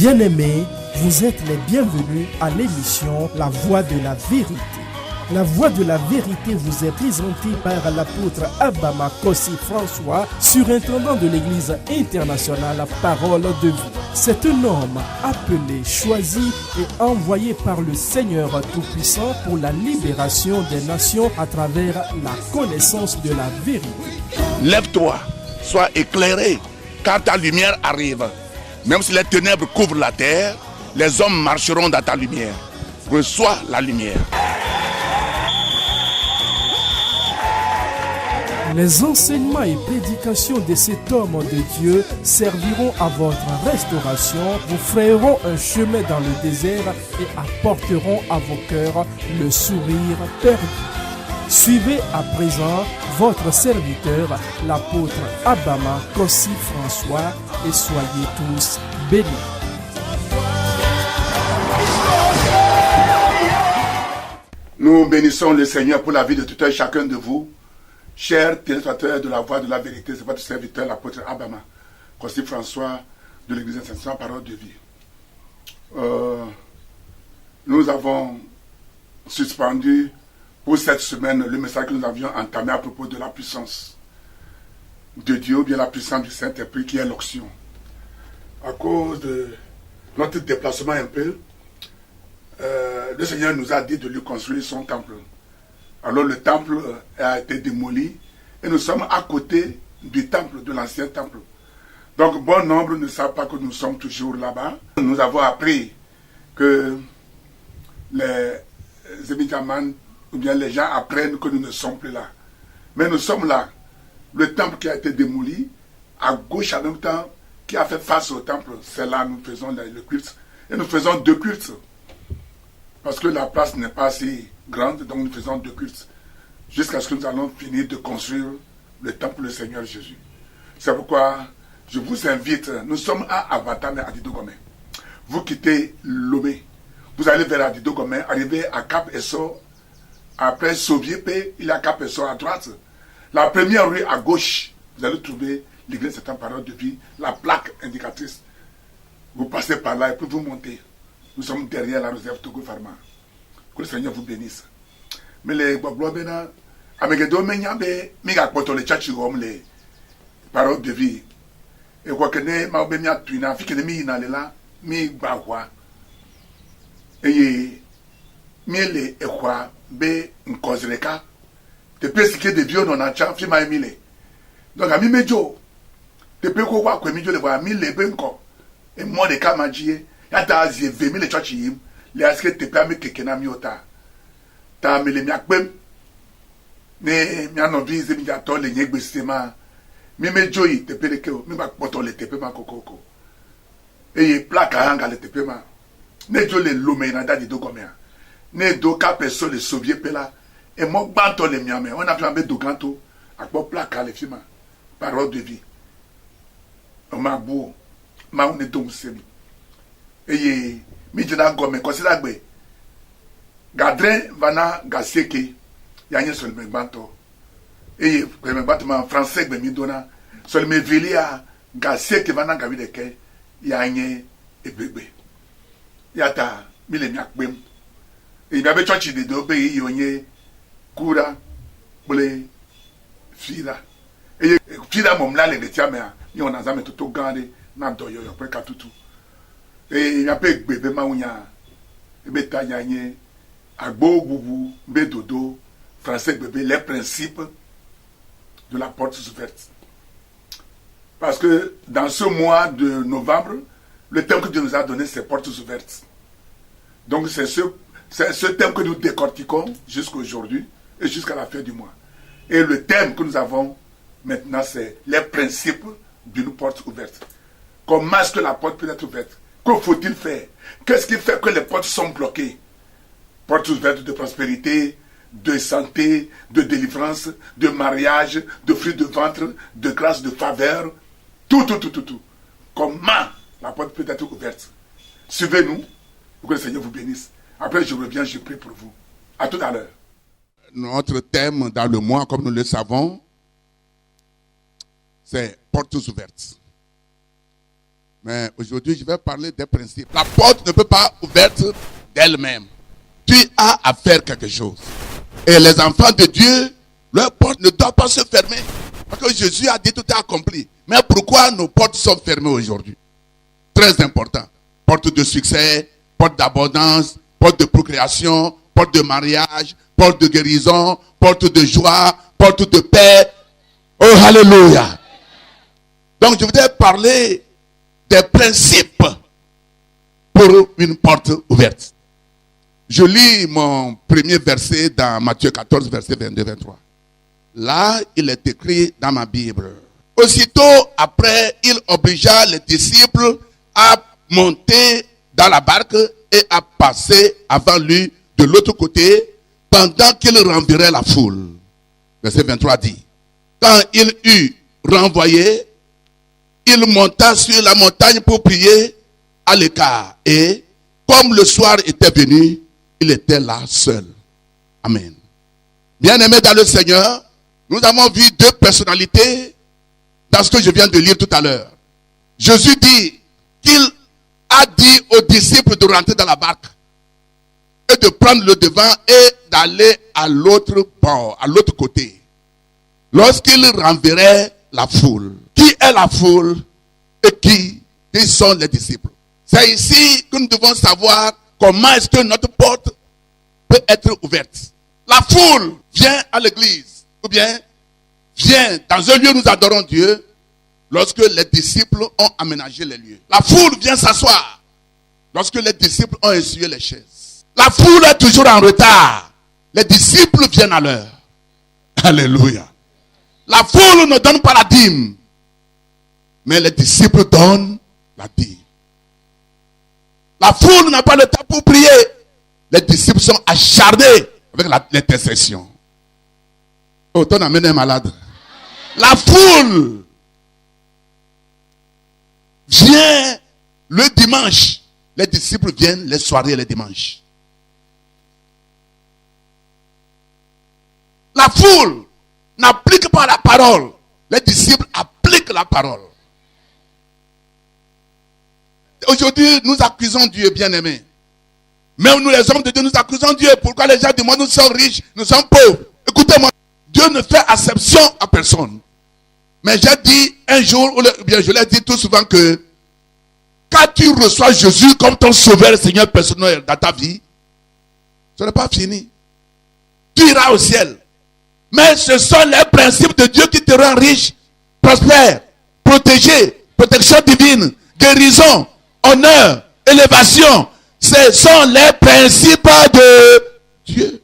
Bien-aimés, vous êtes les bienvenus à l'émission La Voix de la Vérité. La Voix de la Vérité vous est présentée par l'apôtre Abama Kossi François, surintendant de l'Église internationale Parole de Vie. C'est un homme appelé, choisi et envoyé par le Seigneur Tout-Puissant pour la libération des nations à travers la connaissance de la vérité. Lève-toi, sois éclairé, car ta lumière arrive. Même si les ténèbres couvrent la terre, les hommes marcheront dans ta lumière. Reçois la lumière. Les enseignements et prédications de cet homme de Dieu serviront à votre restauration, vous frayeront un chemin dans le désert et apporteront à vos cœurs le sourire perdu. Suivez à présent votre serviteur, l'apôtre Abama Kossi François, et soyez tous bénis. Nous bénissons le Seigneur pour la vie de tout un chacun de vous. Chers téléspectateurs de la Voix de la Vérité, c'est votre serviteur, l'apôtre Abama Kossi François de l'Église internationale Parole de Vie. Nous avons suspendu pour cette semaine le message que nous avions entamé à propos de la puissance de Dieu, ou bien la puissance du Saint-Esprit qui est l'onction. À cause de notre déplacement un peu, le Seigneur nous a dit de lui construire son temple. Alors le temple a été démoli et nous sommes à côté du temple, de l'ancien temple. Donc bon nombre ne savent pas que nous sommes toujours là-bas. Nous avons appris que les Émidiamans ou bien les gens apprennent que nous ne sommes plus là. Mais nous sommes là. Le temple qui a été démoli, à gauche en même temps, qui a fait face au temple, c'est là que nous faisons le culte. Et nous faisons 2 cultes. Parce que la place n'est pas assez grande, donc nous faisons 2 cultes. Jusqu'à ce que nous allons finir de construire le temple du Seigneur Jésus. C'est pourquoi je vous invite, nous sommes à Avatame à Didogomé. Vous quittez Lomé, vous allez vers Adidogomé, arrivez à Cap Esso, après Soviépe, il y a Cap Esso à droite. La première rue à gauche, vous allez trouver l'église Sainte Parole de Vie, la plaque indicatrice. Vous passez par là et puis vous montez. Nous sommes derrière la réserve Togo Pharma. Que le Seigneur vous bénisse. Mais les Boblobena, Amegedo Menyabe, Miga Poto le Tchachigom, les paroles de vie. Et quoi que ne, Maobe Mia Tuina, Fikemi Nalela, Mi Bahwa. Et Mile Ewa, Be Nkozreka, te peux ce qui est de vieux non en chan, Fima Emile. Donc à Mimejo, te peux quoi que Mijo le voit, Mille Benko, et moi de Kamadjie. Yata zi vemi le church yim le aske te permet que kena miota ta mele miakbem ne mianovi ze mi jato le nyegbesema mi me joyi te pele ke mi ba poto le tepe ma kokoko e plaka hanga le tepe ma ne jo le lome na dadi do gomea ne do ka peso le sovie pela e mo gbanto le miame on a fait do ganto akpo plaka le fima parole de vie o ma bu ma on ne donc semi eye midina gome considéré gadrin vana gaseke yanye sol me banto eye me battement français be mi dona sol me velia gaseke vana gabi de ke yanye ebebe yata mile mi akpem e bi abe church de do be yonye kura bole fira eye fira mom la le de tiamea ni on azame toto gande na doyo yo pre katutu. Et il y a peu de bébés maounia, bébé yanye, agbo boubou, bé dodo, français bébé, les principes de la porte ouverte. Parce que dans ce mois de novembre, le thème que Dieu nous a donné, c'est portes ouvertes. Donc c'est ce thème que nous décortiquons jusqu'à aujourd'hui et jusqu'à la fin du mois. Et le thème que nous avons maintenant, c'est les principes d'une porte ouverte. Comment est-ce que la porte peut être ouverte? Que faut-il faire? Qu'est-ce qui fait que les portes sont bloquées? Portes ouvertes de prospérité, de santé, de délivrance, de mariage, de fruits de ventre, de grâce, de faveur. Tout. Comment la porte peut être ouverte? Suivez-nous, pour que le Seigneur vous bénisse. Après, je reviens, je prie pour vous. À tout à l'heure. Notre thème dans le mois, comme nous le savons, c'est portes ouvertes. Mais aujourd'hui, je vais parler des principes. La porte ne peut pas ouverte d'elle-même. Tu as à faire quelque chose. Et les enfants de Dieu, leur porte ne doit pas se fermer. Parce que Jésus a dit tout est accompli. Mais pourquoi nos portes sont fermées aujourd'hui? Très important. Porte de succès, porte d'abondance, porte de procréation, porte de mariage, porte de guérison, porte de joie, porte de paix. Oh, alléluia. Donc, je voudrais parler des principes pour une porte ouverte. Je lis mon premier verset dans Matthieu 14, verset 22-23. Là, il est écrit dans ma Bible. Aussitôt après, il obligea les disciples à monter dans la barque et à passer avant lui de l'autre côté pendant qu'il renverrait la foule. Verset 23 dit, quand il eut renvoyé, il monta sur la montagne pour prier à l'écart. Et comme le soir était venu, il était là seul. Amen. Bien-aimés dans le Seigneur, nous avons vu deux personnalités dans ce que je viens de lire tout à l'heure. Jésus dit qu'il a dit aux disciples de rentrer dans la barque et de prendre le devant et d'aller à l'autre bord, à l'autre côté. Lorsqu'il renverrait la foule. Qui est la foule et qui sont les disciples? C'est ici que nous devons savoir comment est-ce que notre porte peut être ouverte. La foule vient à l'église, ou bien vient dans un lieu où nous adorons Dieu, lorsque les disciples ont aménagé les lieux. La foule vient s'asseoir lorsque les disciples ont essuyé les chaises. La foule est toujours en retard. Les disciples viennent à l'heure. Alléluia. La foule ne donne pas la dîme, mais les disciples donnent la dîme. La foule n'a pas le temps pour prier. Les disciples sont acharnés avec l'intercession. Oh, ton amène est malade. La foule vient le dimanche. Les disciples viennent les soirées et les dimanches. La foule n'applique pas la parole. Les disciples appliquent la parole. Aujourd'hui, nous accusons Dieu, bien-aimé. Même nous, les hommes de Dieu, nous accusons Dieu. Pourquoi les gens du monde, nous sommes riches, nous sommes pauvres? Écoutez-moi, Dieu ne fait acception à personne. Mais j'ai dit un jour, ou bien je l'ai dit tout souvent que quand tu reçois Jésus comme ton sauveur, Seigneur personnel dans ta vie, ce n'est pas fini. Tu iras au ciel. Mais ce sont les principes de Dieu qui te rendent riche, prospère, protégé, protection divine, guérison, honneur, élévation. Ce sont les principes de Dieu.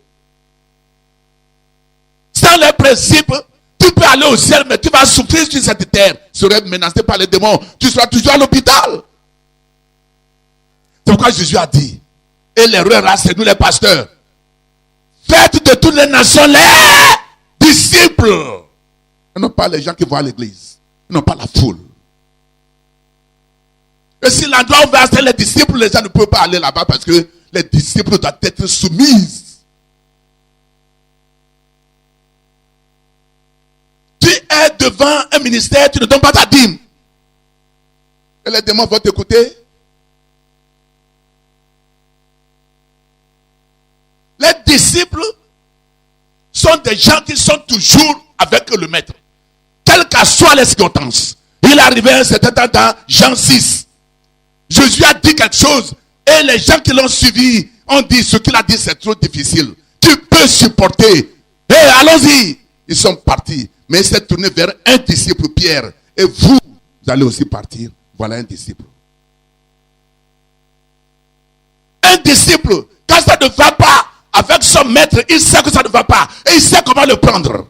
Sans les principes, tu peux aller au ciel, mais tu vas souffrir sur cette terre. Tu seras menacé par les démons. Tu seras toujours à l'hôpital. C'est pourquoi Jésus a dit, et l'erreur là, c'est nous les pasteurs. Faites de toutes les nations les disciples. Et non pas les gens qui vont à l'église. Et non pas la foule. Et si l'endroit où va être les disciples, les gens ne peuvent pas aller là-bas parce que les disciples doivent être soumis. Tu es devant un ministère, tu ne donnes pas ta dîme. Et les démons vont t'écouter. Les disciples sont des gens qui sont toujours avec le maître. Quelles que soient les circonstances. Il est arrivé un certain temps dans Jean 6. Jésus a dit quelque chose et les gens qui l'ont suivi ont dit ce qu'il a dit c'est trop difficile. Tu peux supporter. Allons-y. Ils sont partis. Mais il s'est tourné vers un disciple, Pierre. Et vous allez aussi partir. Voilà un disciple. Un disciple, quand ça ne va pas avec son maître, il sait que ça ne va pas. Et il sait comment le prendre.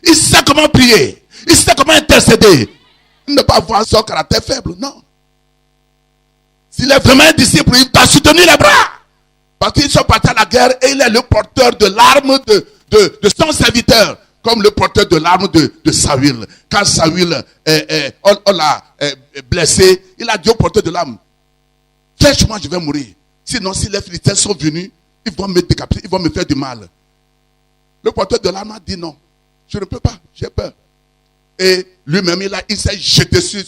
Il sait comment prier. Il sait comment intercéder. Ne pas voir son caractère faible, non. S'il est vraiment un disciple, il t'a soutenu les bras. Parce qu'ils sont partis à la guerre et il est le porteur de l'arme de son serviteur. Comme le porteur de l'arme de Saül. Quand Saül on l'a blessé, il a dit au porteur de l'arme, flèche-moi, je vais mourir. Sinon, si les Philistins sont venus, ils vont me décapiter, ils vont me faire du mal. Le porteur de l'arme a dit non, je ne peux pas, j'ai peur. Et lui-même, il s'est jeté sur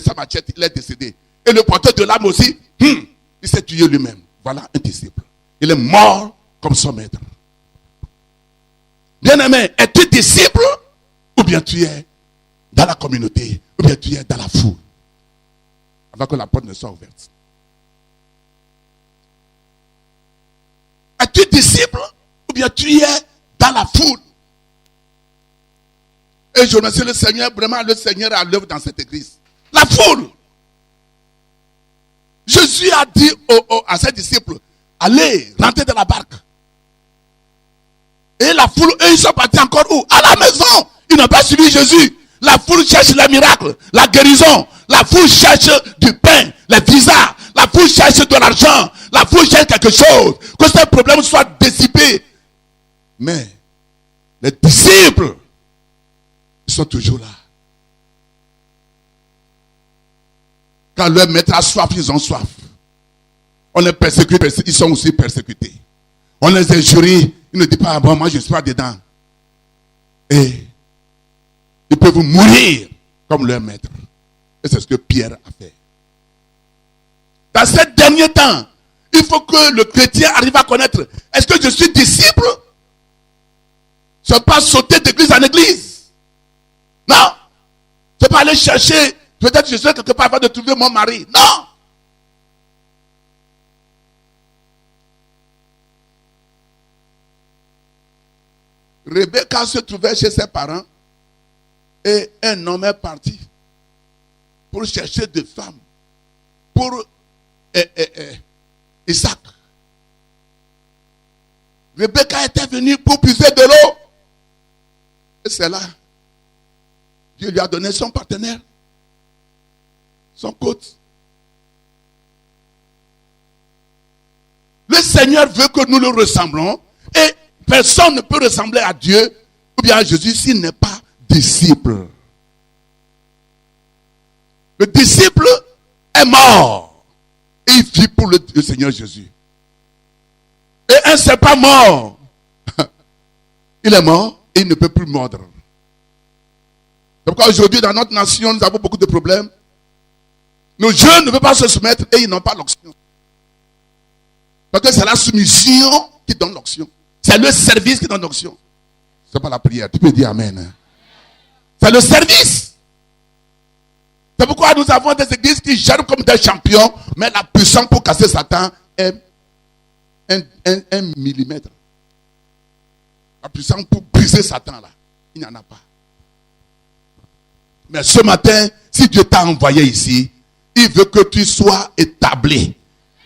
sa machette, il est décédé. et le porteur de l'âme aussi, il s'est tué lui-même. Voilà un disciple. Il est mort comme son maître. Bien-aimé, es-tu disciple ou bien tu es dans la communauté ou bien tu es dans la foule? Avant que la porte ne soit ouverte. Es-tu disciple ou bien tu es dans la foule? Et je remercie le Seigneur, vraiment le Seigneur est à l'œuvre dans cette église. La foule. Jésus a dit à ses disciples, allez, rentrez dans la barque. Et la foule, eux, ils sont partis encore où? À la maison. Ils n'ont pas suivi Jésus. La foule cherche les miracles, la guérison. La foule cherche du pain, les visas. La foule cherche de l'argent. La foule cherche quelque chose. Que ce problème soit dissipé. Mais les disciples, ils sont toujours là. Quand leur maître a soif, ils ont soif. On les persécute, ils sont aussi persécutés. On les injurie, ils ne disent pas, bon, moi je ne suis pas dedans. Et ils peuvent mourir comme leur maître. Et c'est ce que Pierre a fait. Dans ces derniers temps, il faut que le chrétien arrive à connaître, est-ce que je suis disciple? Ce n'est pas sauter d'église en église. Non. Ce n'est pas aller chercher, peut-être je suis quelque part avant de trouver mon mari. Non. Rebecca se trouvait chez ses parents et un homme est parti pour chercher des femmes pour Isaac. Rebecca était venue pour puiser de l'eau. Et c'est là, Dieu lui a donné son partenaire, son côte. Le Seigneur veut que nous le ressemblons et personne ne peut ressembler à Dieu ou bien à Jésus s'il n'est pas disciple. Le disciple est mort et il vit pour le Seigneur Jésus. Et un c'est pas mort. Il est mort et il ne peut plus mordre. C'est pourquoi aujourd'hui dans notre nation nous avons beaucoup de problèmes. Nos jeunes ne peuvent pas se soumettre et ils n'ont pas l'onction. Parce que c'est la soumission qui donne l'onction. C'est le service qui donne l'onction. C'est pas la prière. Tu peux dire amen. C'est le service. C'est pourquoi nous avons des églises qui gèrent comme des champions, mais la puissance pour casser Satan est 1 millimètre. La puissance pour briser Satan là, il n'y en a pas. Mais ce matin, si Dieu t'a envoyé ici, il veut que tu sois établi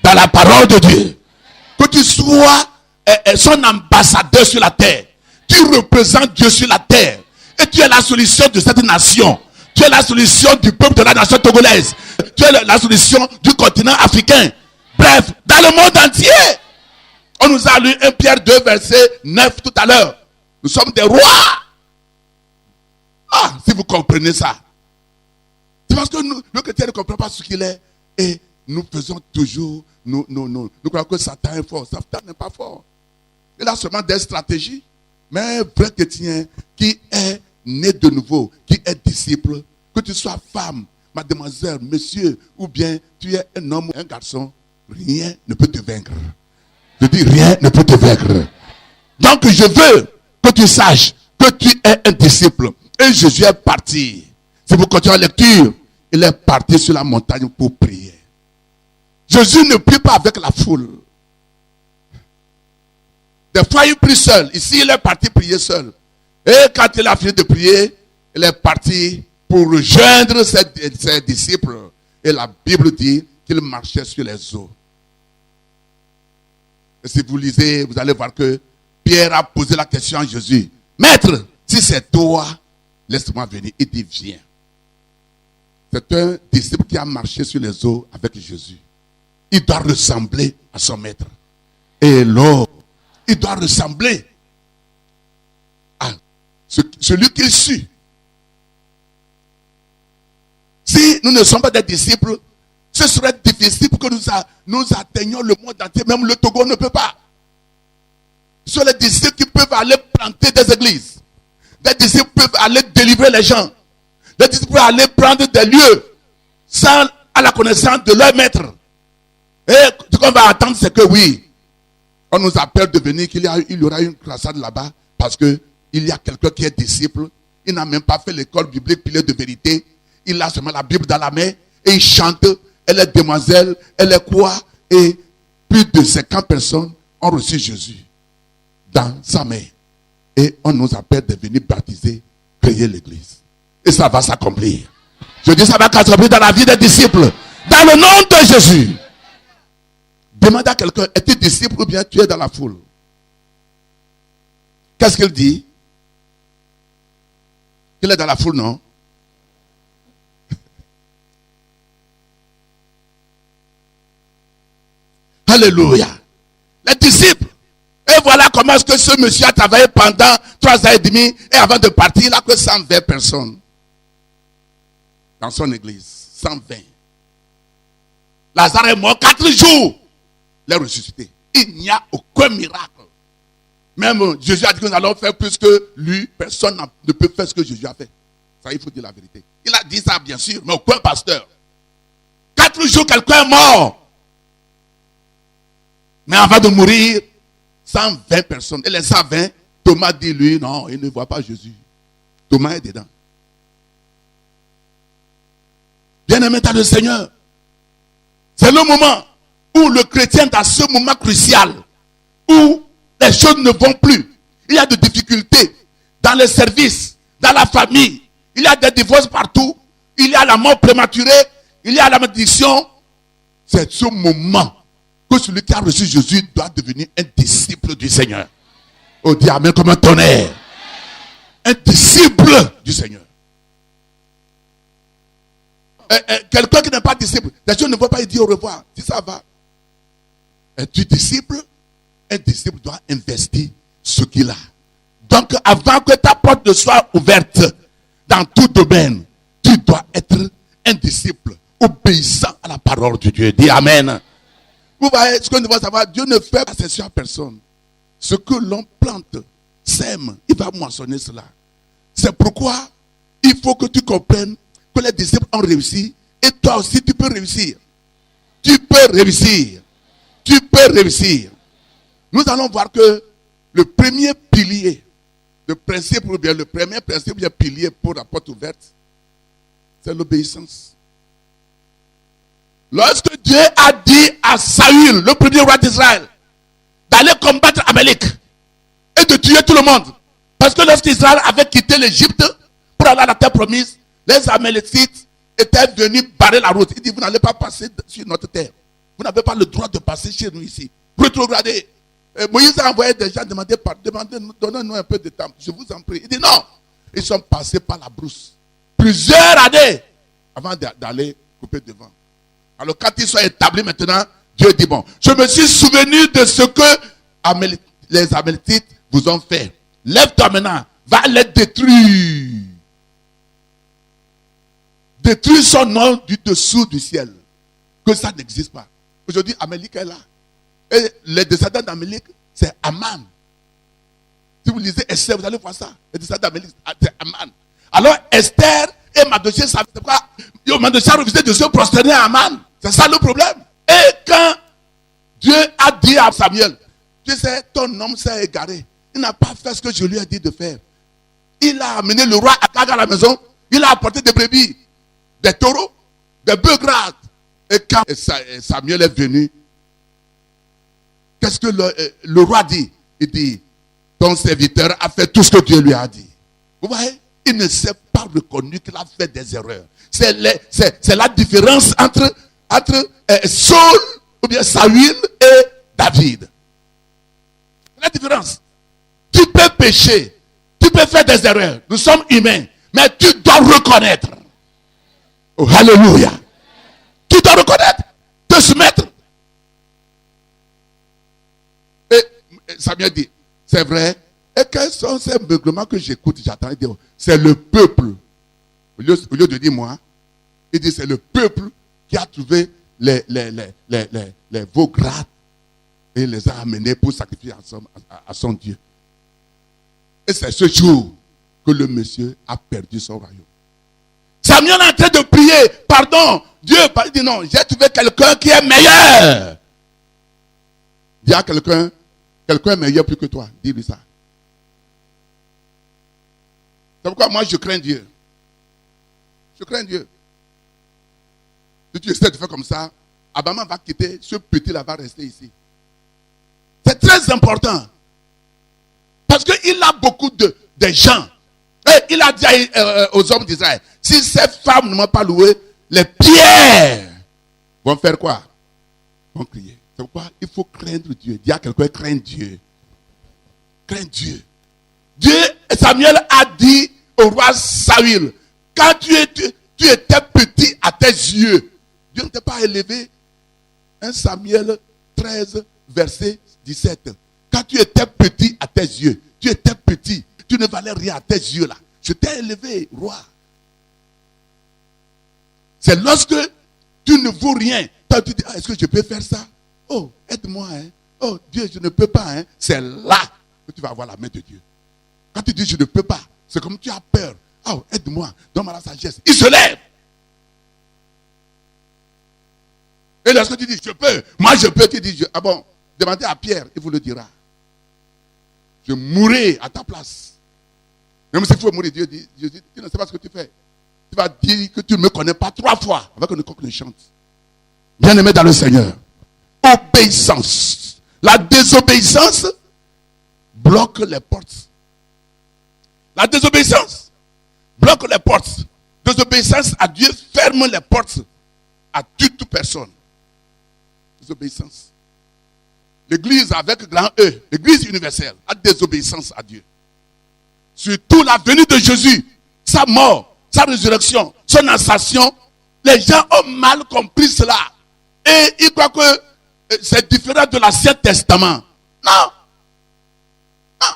dans la parole de Dieu. Que tu sois son ambassadeur sur la terre. Tu représentes Dieu sur la terre. Et tu es la solution de cette nation. Tu es la solution du peuple de la nation togolaise. Tu es la solution du continent africain. Bref, dans le monde entier. On nous a lu 1 Pierre 2, verset 9 tout à l'heure. Nous sommes des rois. Ah, si vous comprenez ça. C'est parce que nous, le chrétien ne comprend pas ce qu'il est. Et nous faisons toujours, nous croyons que Satan est fort. Satan n'est pas fort. Il a seulement des stratégies. Mais un vrai chrétien qui est né de nouveau, qui est disciple, que tu sois femme, mademoiselle, monsieur, ou bien tu es un homme ou un garçon, rien ne peut te vaincre. Je dis rien ne peut te vaincre. Donc je veux que tu saches que tu es un disciple. Et Jésus est parti. Si vous continuez la lecture, il est parti sur la montagne pour prier. Jésus ne prie pas avec la foule. Des fois, il prie seul. Ici, il est parti prier seul. Et quand il a fini de prier, il est parti pour rejoindre ses disciples. Et la Bible dit qu'il marchait sur les eaux. Et si vous lisez, vous allez voir que Pierre a posé la question à Jésus. Maître, si c'est toi, laisse-moi venir. Il dit, viens. C'est un disciple qui a marché sur les eaux avec Jésus. Il doit ressembler à son maître. Et l'eau, il doit ressembler à celui qu'il suit. Si nous ne sommes pas des disciples, ce serait difficile pour que nous atteignions le monde entier. Même le Togo ne peut pas. Ce sont les disciples qui peuvent aller planter des églises. Des disciples peuvent aller délivrer les gens. Des disciples peuvent aller prendre des lieux sans à la connaissance de leur maître. Et ce qu'on va attendre, c'est que oui, on nous appelle de venir, qu'il y aura une croisade là-bas, parce qu'il y a quelqu'un qui est disciple. Il n'a même pas fait l'école biblique pilier de vérité. Il a seulement la Bible dans la main et il chante. Elle est demoiselle, elle est quoi? Et plus de 50 personnes ont reçu Jésus dans sa main. Et on nous appelle de venir baptiser, créer l'église. Et ça va s'accomplir. Je dis ça va s'accomplir dans la vie des disciples. Dans le nom de Jésus. Demande à quelqu'un, es-tu disciple ou bien tu es dans la foule? Qu'est-ce qu'il dit? Il est dans la foule, non? Alléluia. Les disciples. Et voilà comment est-ce que ce monsieur a travaillé pendant 3 ans et demi. Et avant de partir, il n'a que 120 personnes. Dans son église. 120. Lazare est mort 4 jours. Il est ressuscité. Il n'y a aucun miracle. Même Jésus a dit que nous allons faire plus que lui. Personne ne peut faire ce que Jésus a fait. Ça, il faut dire la vérité. Il a dit ça, bien sûr, mais aucun pasteur. 4 jours, quelqu'un est mort. Mais avant de mourir, 120 personnes. Et les 120, Thomas dit lui, non, il ne voit pas Jésus. Thomas est dedans. Bien-aimé dans le Seigneur, c'est le moment où le chrétien, dans ce moment crucial, où les choses ne vont plus, il y a des difficultés dans les services, dans la famille, il y a des divorces partout, il y a la mort prématurée, il y a la malédiction. C'est ce moment que celui qui a reçu Jésus doit devenir un disciple du Seigneur. Oh, dis amen comme un tonnerre. Un disciple du Seigneur. Quelqu'un qui n'est pas disciple, les gens ne vont pas lui dire au revoir. Si ça va. Es-tu disciple? Un disciple doit investir ce qu'il a. Donc, avant que ta porte ne soit ouverte dans tout domaine, tu dois être un disciple obéissant à la parole de Dieu. Dis amen. Vous voyez, ce que nous devons savoir, Dieu ne fait pas cession à personne. Ce que l'on plante, sème, il va moissonner cela. C'est pourquoi il faut que tu comprennes que les disciples ont réussi et toi aussi tu peux réussir. Tu peux réussir. Tu peux réussir. Nous allons voir que le premier pilier, le premier principe, le pilier pour la porte ouverte, c'est l'obéissance. Lorsque Dieu a dit à Saül, le premier roi d'Israël, d'aller combattre Amalek et de tuer tout le monde, parce que lorsqu'Israël avait quitté l'Égypte pour aller à la terre promise, les Amalécites étaient venus barrer la route. Il dit, vous n'allez pas passer sur notre terre. Vous n'avez pas le droit de passer chez nous ici. Rétrogradez. Moïse a envoyé des gens demander, donnez-nous un peu de temps. Je vous en prie. Il dit non. Ils sont passés par la brousse. Plusieurs années avant d'aller couper devant. Alors quand ils sont établis maintenant, Dieu dit bon, je me suis souvenu de ce que les Amalécites vous ont fait. Lève-toi maintenant, va les détruire. Détruire son nom du dessous du ciel. Que ça n'existe pas. Aujourd'hui, Amalek est là. Et les descendants d'Amalek, c'est Aman. Si vous lisez Esther, vous allez voir ça. Les descendants d'Amalek, c'est Aman. Alors Esther et Mardochée savaient pourquoi Mardochée a refusé de se prosterner à Aman. C'est ça le problème. Et quand Dieu a dit à Samuel, tu sais, ton homme s'est égaré. Il n'a pas fait ce que je lui ai dit de faire. Il a amené le roi Agag à la maison. Il a apporté des brebis, des taureaux, des bœufs gras. Et quand Samuel est venu, qu'est-ce que le roi dit? Il dit, ton serviteur a fait tout ce que Dieu lui a dit. Vous voyez? Il ne s'est pas reconnu qu'il a fait des erreurs. C'est la différence entre Saul ou bien Saül et David. C'est la différence. Tu peux pécher, tu peux faire des erreurs. Nous sommes humains, mais tu dois reconnaître. Oh, alléluia. Tu dois reconnaître, te soumettre. Et Samuel dit, c'est vrai. Et quels sont ces meuglements que j'écoute, j'attends? Il dit, c'est le peuple. Au lieu de dire moi, il dit, c'est le peuple qui a trouvé les veaux gras et les a amenés pour sacrifier à son Dieu. Et c'est ce jour que le monsieur a perdu son royaume. Samuel est en train de prier. pardon. Dieu dit non, j'ai trouvé quelqu'un qui est meilleur. Dis à quelqu'un est meilleur plus que toi. Dis-lui ça. C'est pourquoi moi je crains Dieu. Je crains Dieu. Si tu essaies de faire comme ça, Abraham va quitter, ce petit-là va rester ici. C'est très important. Parce qu'il a beaucoup de gens. Et il a dit aux hommes d'Israël, si ces femmes ne m'ont pas loué, les pierres vont faire quoi? Vont crier. C'est pourquoi il faut craindre Dieu. Dis à quelqu'un, crains Dieu. Crains Dieu. Samuel a dit au roi Saül, quand tu étais petit à tes yeux, Dieu ne t'a pas élevé. 1 Samuel 13, verset 17. Quand tu étais petit à tes yeux, tu étais petit, tu ne valais rien à tes yeux là. Je t'ai élevé, roi. C'est lorsque tu ne vaux rien, tu dis, est-ce que je peux faire ça? Oh, aide-moi. Hein? Oh, Dieu, je ne peux pas. Hein? C'est là que tu vas avoir la main de Dieu. Quand tu dis, je ne peux pas, c'est comme tu as peur. Oh, aide-moi, donne-moi la sagesse. Il se lève. Et lorsque tu dis, je peux, moi je peux, tu dis, ah bon, demandez à Pierre, il vous le dira. Je mourrai à ta place. Même s'il faut mourir, Dieu dit, tu ne sais pas ce que tu fais. Tu vas dire que tu ne me connais pas 3 fois avec une coque de chante. Bien-aimé dans le Seigneur, obéissance. La désobéissance bloque les portes. La désobéissance bloque les portes. Désobéissance à Dieu ferme les portes à toute personne. Désobéissance. L'église avec grand E, l'église universelle, a désobéissance à Dieu. Surtout la venue de Jésus, sa mort, sa résurrection, son ascension, les gens ont mal compris cela. Et ils croient que c'est différent de l'Ancien Testament. Non. Non.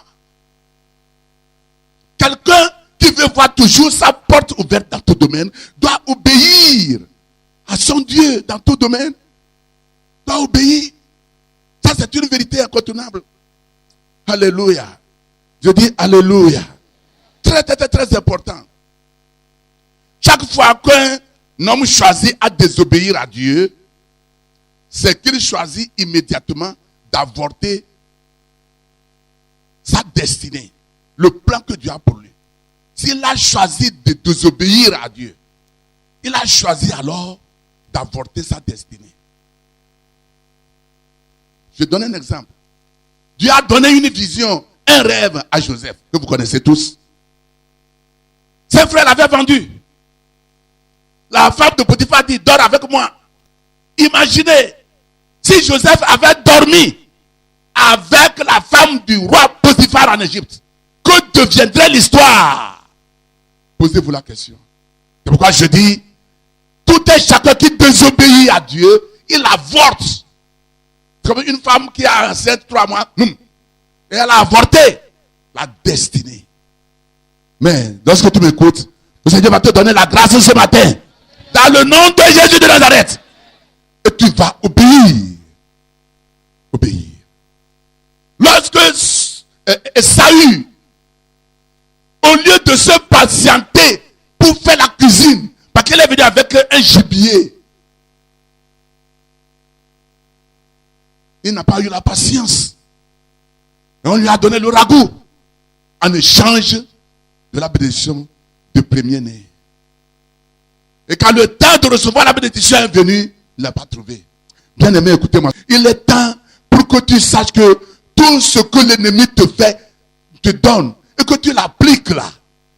Quelqu'un qui veut voir toujours sa porte ouverte dans tout domaine doit obéir à son Dieu dans tout domaine. Doit obéir. Ça, c'est une vérité incontournable. Alléluia. Je dis alléluia. Très, très, très, très important. Chaque fois qu'un homme choisit à désobéir à Dieu, c'est qu'il choisit immédiatement d'avorter sa destinée, le plan que Dieu a pour lui. S'il a choisi de désobéir à Dieu, il a choisi alors d'avorter sa destinée. Je donne un exemple. Dieu a donné une vision, un rêve à Joseph, que vous connaissez tous. Ses frères l'avaient vendu. La femme de Potiphar dit, dors avec moi. Imaginez, si Joseph avait dormi avec la femme du roi Potiphar en Égypte, que deviendrait l'histoire? Posez-vous la question. C'est pourquoi je dis, tout est chacun qui désobéit à Dieu, il avorte. Comme une femme qui a enceinte 3 mois, et elle a avorté la destinée. Mais lorsque tu m'écoutes, le Seigneur va te donner la grâce ce matin. Dans le nom de Jésus de Nazareth. Et tu vas obéir. Obéir. Lorsque Saül, au lieu de se patienter pour faire la cuisine, parce qu'il est venu avec un gibier, il n'a pas eu la patience. Et on lui a donné le ragoût en échange de la bénédiction du premier-né. Et quand le temps de recevoir la bénédiction est venu, il n'a pas trouvé. Bien aimé, écoutez-moi. Il est temps pour que tu saches que tout ce que l'ennemi te fait, te donne, et que tu l'appliques là,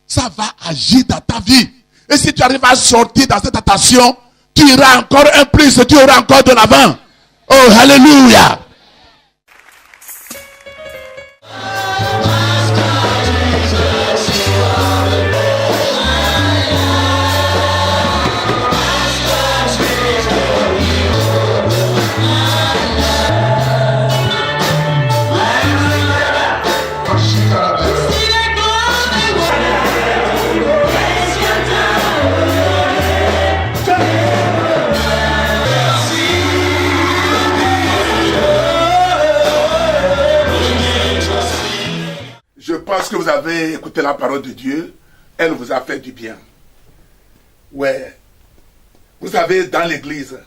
ça va agir dans ta vie. Et si tu arrives à sortir dans cette tentation, tu iras encore un plus, tu auras encore de l'avant. Oh, alléluia. Je pense que vous avez écouté la parole de Dieu. Elle vous a fait du bien. Ouais. Vous savez, dans l'église,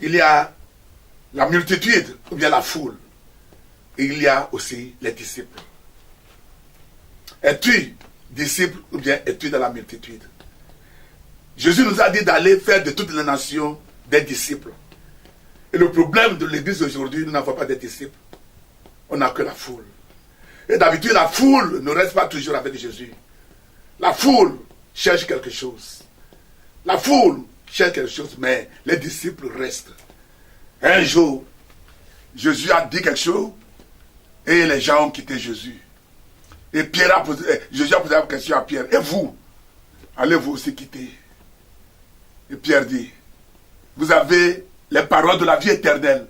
il y a la multitude ou bien la foule. Et il y a aussi les disciples. Es-tu disciple ou bien es-tu dans la multitude? Jésus nous a dit d'aller faire de toutes les nations des disciples. Et le problème de l'église aujourd'hui, nous n'avons pas de disciples. On n'a que la foule. Et d'habitude, la foule ne reste pas toujours avec Jésus. La foule cherche quelque chose. La foule cherche quelque chose, mais les disciples restent. Un jour, Jésus a dit quelque chose et les gens ont quitté Jésus. Et Jésus a posé la question à Pierre. Et vous, allez-vous aussi quitter? Et Pierre dit, vous avez les paroles de la vie éternelle.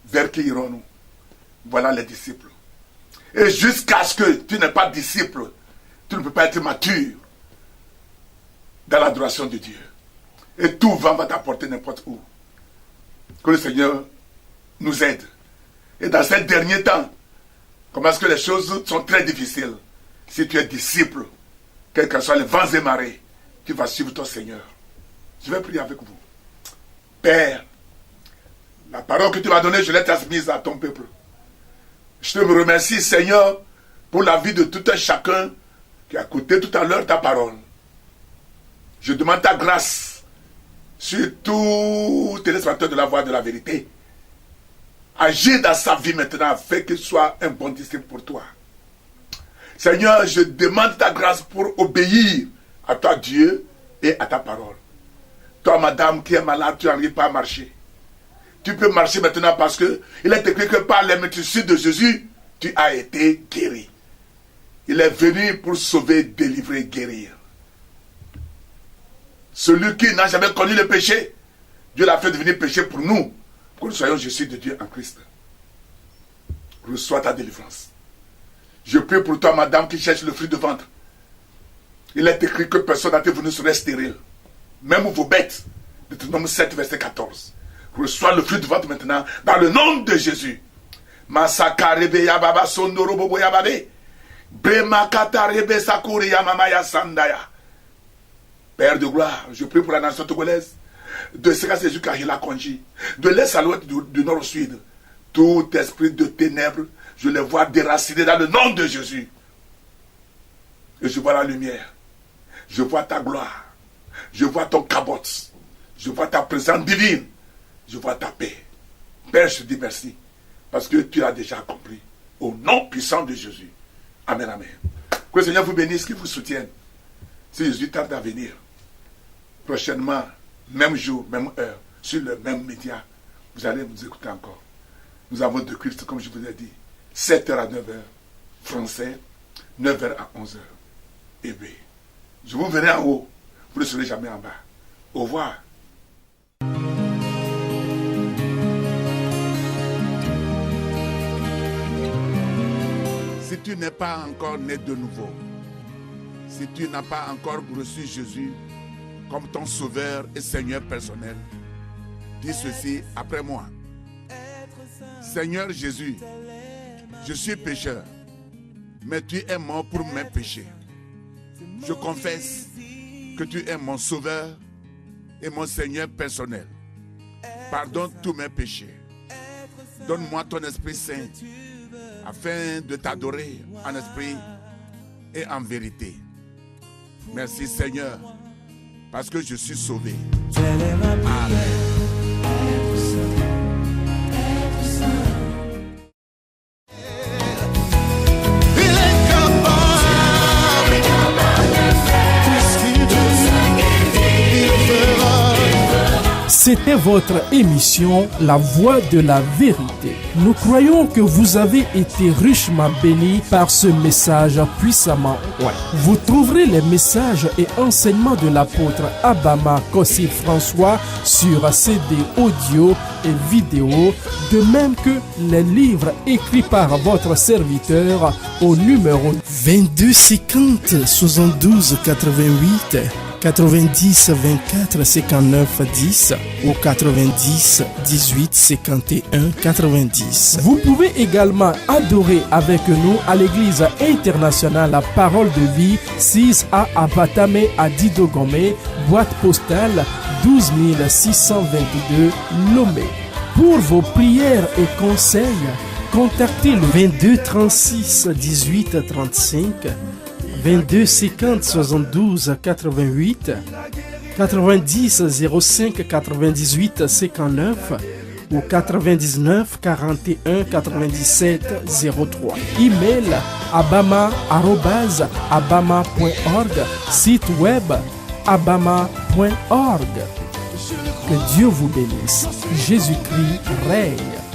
Vers qui irons-nous? Voilà les disciples. Et jusqu'à ce que tu n'es pas disciple, tu ne peux pas être mature dans l'adoration de Dieu. Et tout vent va t'apporter n'importe où. Que le Seigneur nous aide. Et dans ces derniers temps, comme est-ce que les choses sont très difficiles, si tu es disciple, quels que soient les vents et marées, tu vas suivre ton Seigneur. Je vais prier avec vous. Père, la parole que tu m'as donnée, je l'ai transmise à ton peuple. Je te remercie, Seigneur, pour la vie de tout un chacun qui a écouté tout à l'heure ta parole. Je demande ta grâce sur tous les téléspectateurs de la voix de la vérité. Agis dans sa vie maintenant, afin qu'il soit un bon disciple pour toi. Seigneur, je demande ta grâce pour obéir à toi, Dieu, et à ta parole. Toi, madame, qui est malade, tu n'arrives pas à marcher. Tu peux marcher maintenant parce que il est écrit que par les multitudes de Jésus, tu as été guéri. Il est venu pour sauver, délivrer, guérir. Celui qui n'a jamais connu le péché, Dieu l'a fait devenir péché pour nous, pour que nous soyons Jésus de Dieu en Christ. Reçois ta délivrance. Je prie pour toi, madame, qui cherche le fruit de ventre. Il est écrit que personne n'a été venu serait stérile. Même vos bêtes. Deutéronome 7, verset 14. Reçois le fruit de ventre maintenant, dans le nom de Jésus. Masakarebe yababa sondorobo yababe. Bremakarebe sakuri yamamaya sandaya. Père de gloire, je prie pour la nation togolaise, de Jésus Kahila Konji, de l'est à l'ouest, du nord au sud. Tout esprit de ténèbres, je les vois déraciner dans le nom de Jésus. Et je vois la lumière. Je vois ta gloire. Je vois ton cabote. Je vois ta présence divine. Je vois ta paix. Père, je te dis merci. Parce que tu as déjà accompli. Au nom puissant de Jésus. Amen, amen. Que le Seigneur vous bénisse, qu'il vous soutienne. Si Jésus tarde à venir, prochainement, même jour, même heure, sur le même média, vous allez nous écouter encore. Nous avons deux cultes, comme je vous ai dit, 7h à 9h, français, 9h à 11h, hébreu. Je vous verrai en haut, vous ne serez jamais en bas. Au revoir. Si tu n'es pas encore né de nouveau, si tu n'as pas encore reçu Jésus comme ton sauveur et Seigneur personnel, dis ceci après moi. Seigneur Jésus, je suis pécheur, mais tu es mort pour mes péchés. Je confesse que tu es mon sauveur et mon Seigneur personnel. Pardonne tous mes péchés. Donne-moi ton Esprit Saint afin de t'adorer en esprit et en vérité. Merci Seigneur, parce que je suis sauvé. Amen. C'était votre émission La Voix de la Vérité. Nous croyons que vous avez été richement bénis par ce message puissamment oint. Vous trouverez les messages et enseignements de l'apôtre Abama Kossi François sur CD audio et vidéo, de même que les livres écrits par votre serviteur au numéro 22 50 72 88 90 24 59 10 ou 90 18 51 90. Vous pouvez également adorer avec nous à l'église internationale La Parole de Vie, 6A à Batame à Didogomé, boîte postale 12 622 Lomé. Pour vos prières et conseils, contactez le 22 36 18 35, 22 50 72 88, 90 05 98 59 ou 99 41 97 03. Email abama@abama.org, site web abama.org. Que Dieu vous bénisse. Jésus-Christ règne.